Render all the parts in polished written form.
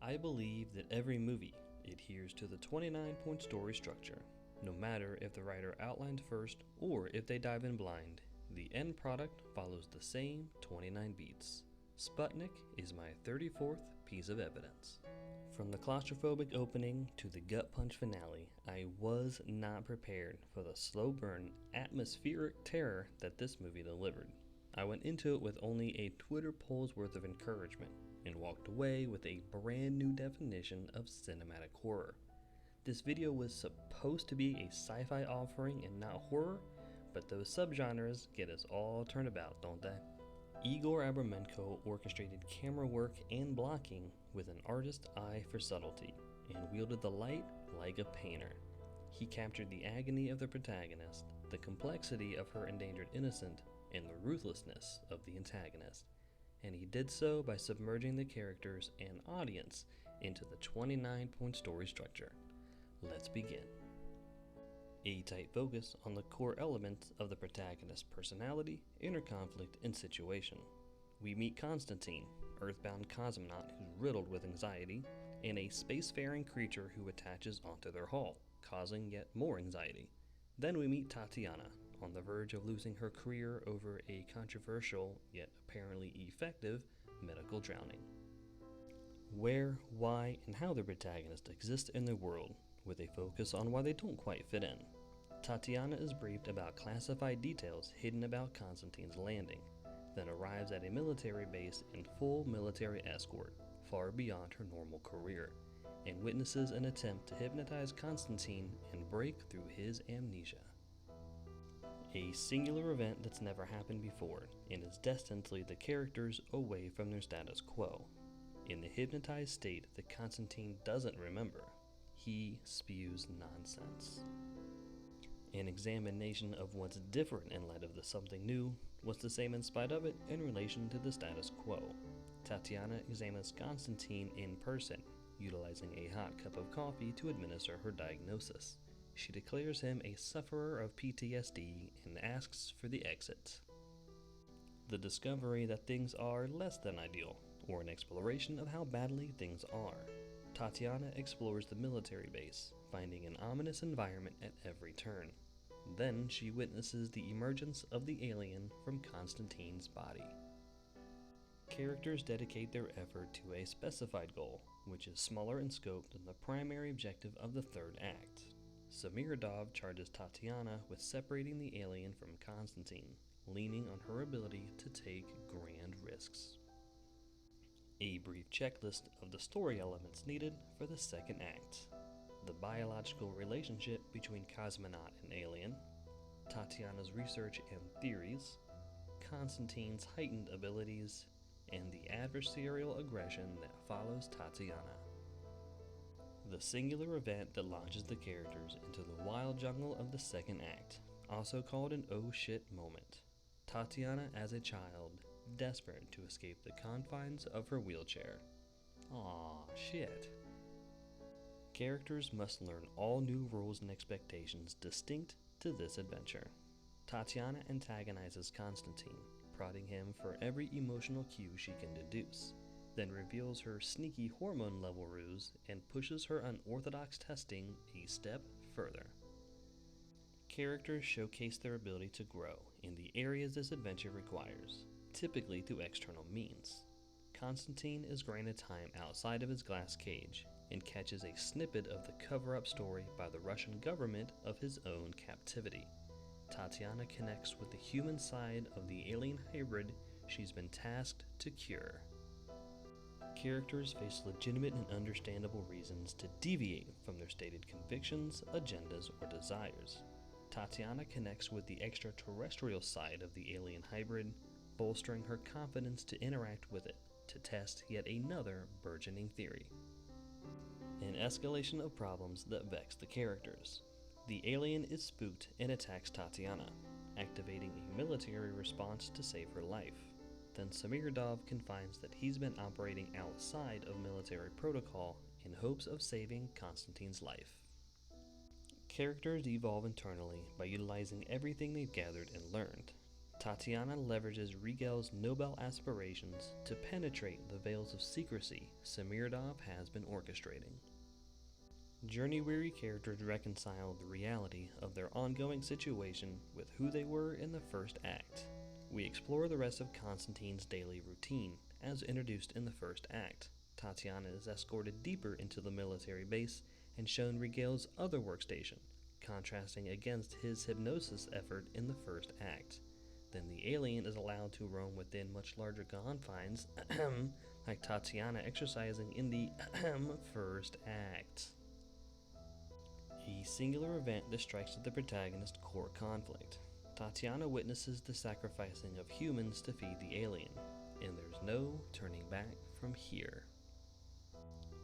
I believe that every movie adheres to the 29-point story structure. No matter if the writer outlined first or if they dive in blind, the end product follows the same 29 beats. Sputnik is my 34th piece of evidence. From the claustrophobic opening to the gut punch finale, I was not prepared for the slow burn, atmospheric terror that this movie delivered. I went into it with only a Twitter poll's worth of encouragement and walked away with a brand new definition of cinematic horror. This video was supposed to be a sci-fi offering and not horror, but those subgenres get us all turned about, don't they? Igor Abramenko orchestrated camera work and blocking with an artist's eye for subtlety and wielded the light like a painter. He captured the agony of the protagonist, the complexity of her endangered innocent, and the ruthlessness of the antagonist. And he did so by submerging the characters and audience into the 29-point story structure. Let's begin. A tight focus on the core elements of the protagonist's personality, inner conflict, and situation. We meet Constantine, earthbound cosmonaut who's riddled with anxiety, and a spacefaring creature who attaches onto their hull, causing yet more anxiety. Then we meet Tatiana, on the verge of losing her career over a controversial, yet apparently effective, medical drowning. Where, why, and how the protagonist exists in the world, with a focus on why they don't quite fit in. Tatiana is briefed about classified details hidden about Constantine's landing, then arrives at a military base in full military escort, far beyond her normal career, and witnesses an attempt to hypnotize Constantine and break through his amnesia. A singular event that's never happened before and is destined to lead the characters away from their status quo. In the hypnotized state that Constantine doesn't remember, he spews nonsense. An examination of what's different in light of the something new, what's the same in spite of it in relation to the status quo. Tatiana examines Constantine in person, utilizing a hot cup of coffee to administer her diagnosis. She declares him a sufferer of PTSD and asks for the exit. The discovery that things are less than ideal, or an exploration of how badly things are. Tatiana explores the military base, finding an ominous environment at every turn. Then she witnesses the emergence of the alien from Constantine's body. Characters dedicate their effort to a specified goal, which is smaller in scope than the primary objective of the third act. Samirodov charges Tatiana with separating the alien from Constantine, leaning on her ability to take grand risks. A brief checklist of the story elements needed for the second act. The biological relationship between cosmonaut and alien, Tatiana's research and theories, Constantine's heightened abilities, and the adversarial aggression that follows Tatiana. The singular event that launches the characters into the wild jungle of the second act, also called an oh shit moment. Tatiana as a child, desperate to escape the confines of her wheelchair. Aw, shit. Characters must learn all new rules and expectations distinct to this adventure. Tatiana antagonizes Constantine, prodding him for every emotional cue she can deduce, then reveals her sneaky hormone level ruse and pushes her unorthodox testing a step further. Characters showcase their ability to grow in the areas this adventure requires, typically through external means. Constantine is granted time outside of his glass cage and catches a snippet of the cover-up story by the Russian government of his own captivity. Tatiana connects with the human side of the alien hybrid she's been tasked to cure. Characters face legitimate and understandable reasons to deviate from their stated convictions, agendas, or desires. Tatiana connects with the extraterrestrial side of the alien hybrid, bolstering her confidence to interact with it, to test yet another burgeoning theory. An escalation of problems that vex the characters. The alien is spooked and attacks Tatiana, activating a military response to save her life. Then Samirodov confines that he's been operating outside of military protocol in hopes of saving Constantine's life. Characters evolve internally by utilizing everything they've gathered and learned. Tatiana leverages Rigel's Nobel aspirations to penetrate the veils of secrecy Semirdov has been orchestrating. Journey-weary characters reconcile the reality of their ongoing situation with who they were in the first act. We explore the rest of Constantine's daily routine, as introduced in the first act. Tatiana is escorted deeper into the military base and shown Rigel's other workstation, contrasting against his hypnosis effort in the first act. Then the alien is allowed to roam within much larger confines, like Tatiana exercising in the first act. A singular event distracts the protagonist's core conflict. Tatiana witnesses the sacrificing of humans to feed the alien, and there's no turning back from here.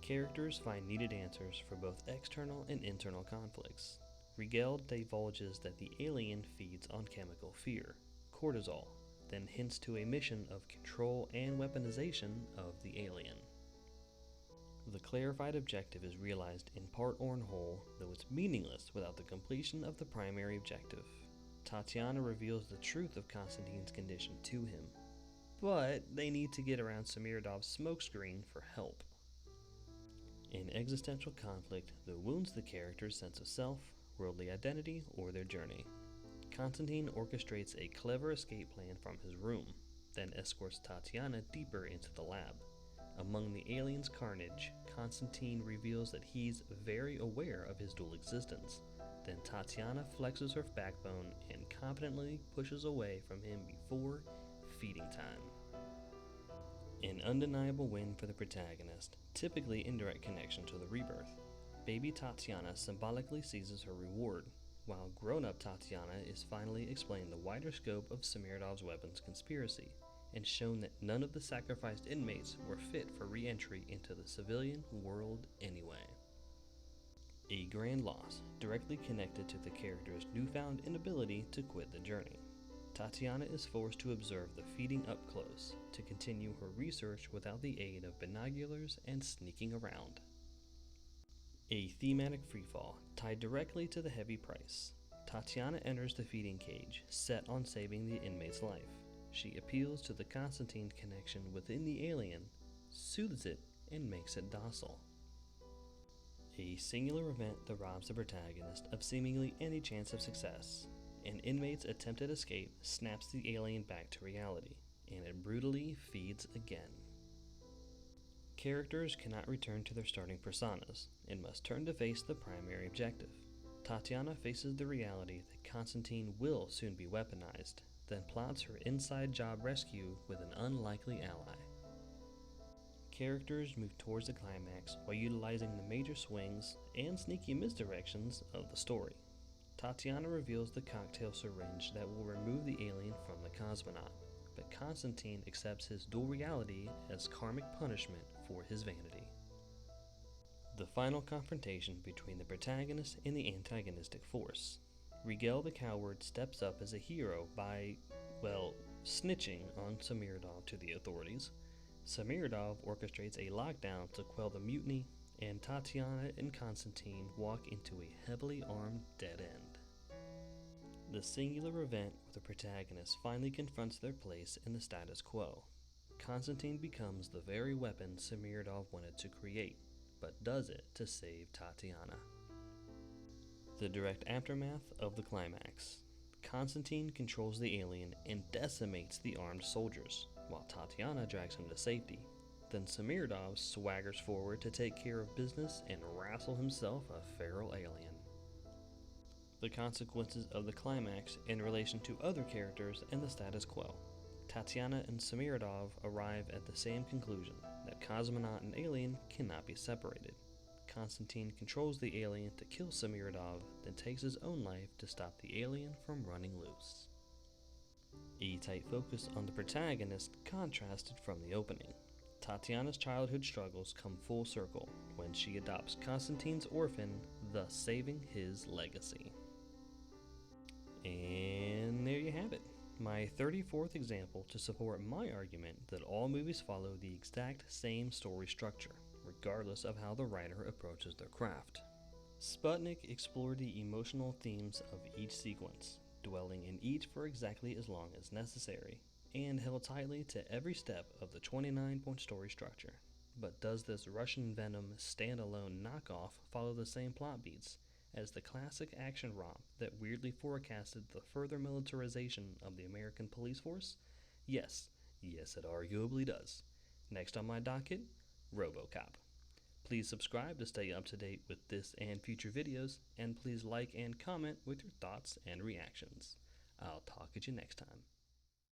Characters find needed answers for both external and internal conflicts. Rigel divulges that the alien feeds on chemical fear, cortisol, then hints to a mission of control and weaponization of the alien. The clarified objective is realized in part or in whole, though it's meaningless without the completion of the primary objective. Tatiana reveals the truth of Constantine's condition to him, but they need to get around Semirdov's smokescreen for help. In existential conflict that wounds the character's sense of self, worldly identity, or their journey. Constantine orchestrates a clever escape plan from his room, then escorts Tatiana deeper into the lab. Among the aliens' carnage, Constantine reveals that he's very aware of his dual existence. Then Tatiana flexes her backbone and competently pushes away from him before feeding time. An undeniable win for the protagonist, typically in direct connection to the rebirth. Baby Tatiana symbolically seizes her reward, while grown-up Tatiana is finally explained the wider scope of Semirdov's weapons conspiracy, and shown that none of the sacrificed inmates were fit for re-entry into the civilian world anyway. A grand loss, directly connected to the character's newfound inability to quit the journey. Tatiana is forced to observe the feeding up close, to continue her research without the aid of binoculars and sneaking around. A thematic freefall, tied directly to the heavy price. Tatiana enters the feeding cage, set on saving the inmate's life. She appeals to the Constantine connection within the alien, soothes it, and makes it docile. A singular event that robs the protagonist of seemingly any chance of success. An inmate's attempted escape snaps the alien back to reality, and it brutally feeds again. Characters cannot return to their starting personas, and must turn to face the primary objective. Tatiana faces the reality that Constantine will soon be weaponized, then plots her inside job rescue with an unlikely ally. Characters move towards the climax while utilizing the major swings and sneaky misdirections of the story. Tatiana reveals the cocktail syringe that will remove the alien from the cosmonaut, but Constantine accepts his dual reality as karmic punishment for his vanity. The final confrontation between the protagonist and the antagonistic force. Rigel the coward steps up as a hero by, snitching on Semirdov to the authorities. Semirdov orchestrates a lockdown to quell the mutiny, and Tatiana and Constantine walk into a heavily armed dead end. The singular event where the protagonist finally confronts their place in the status quo. Constantine becomes the very weapon Semirdov wanted to create, but does it to save Tatiana. The direct aftermath of the climax. Constantine controls the alien and decimates the armed soldiers, while Tatiana drags him to safety. Then Semirdov swaggers forward to take care of business and wrestle himself a feral alien. The consequences of the climax in relation to other characters and the status quo. Tatiana and Semirdov arrive at the same conclusion, that cosmonaut and alien cannot be separated. Constantine controls the alien to kill Semirdov, then takes his own life to stop the alien from running loose. A tight focus on the protagonist contrasted from the opening. Tatiana's childhood struggles come full circle when she adopts Constantine's orphan, thus saving his legacy. And there you have it, my 34th example to support my argument that all movies follow the exact same story structure, regardless of how the writer approaches their craft. Sputnik explored the emotional themes of each sequence, dwelling in each for exactly as long as necessary, and held tightly to every step of the 29-point story structure. But does this Russian Venom standalone knockoff follow the same plot beats as the classic action romp that weirdly forecasted the further militarization of the American police force? Yes, yes, it arguably does. Next on my docket, RoboCop. Please subscribe to stay up to date with this and future videos, and please like and comment with your thoughts and reactions. I'll talk at you next time.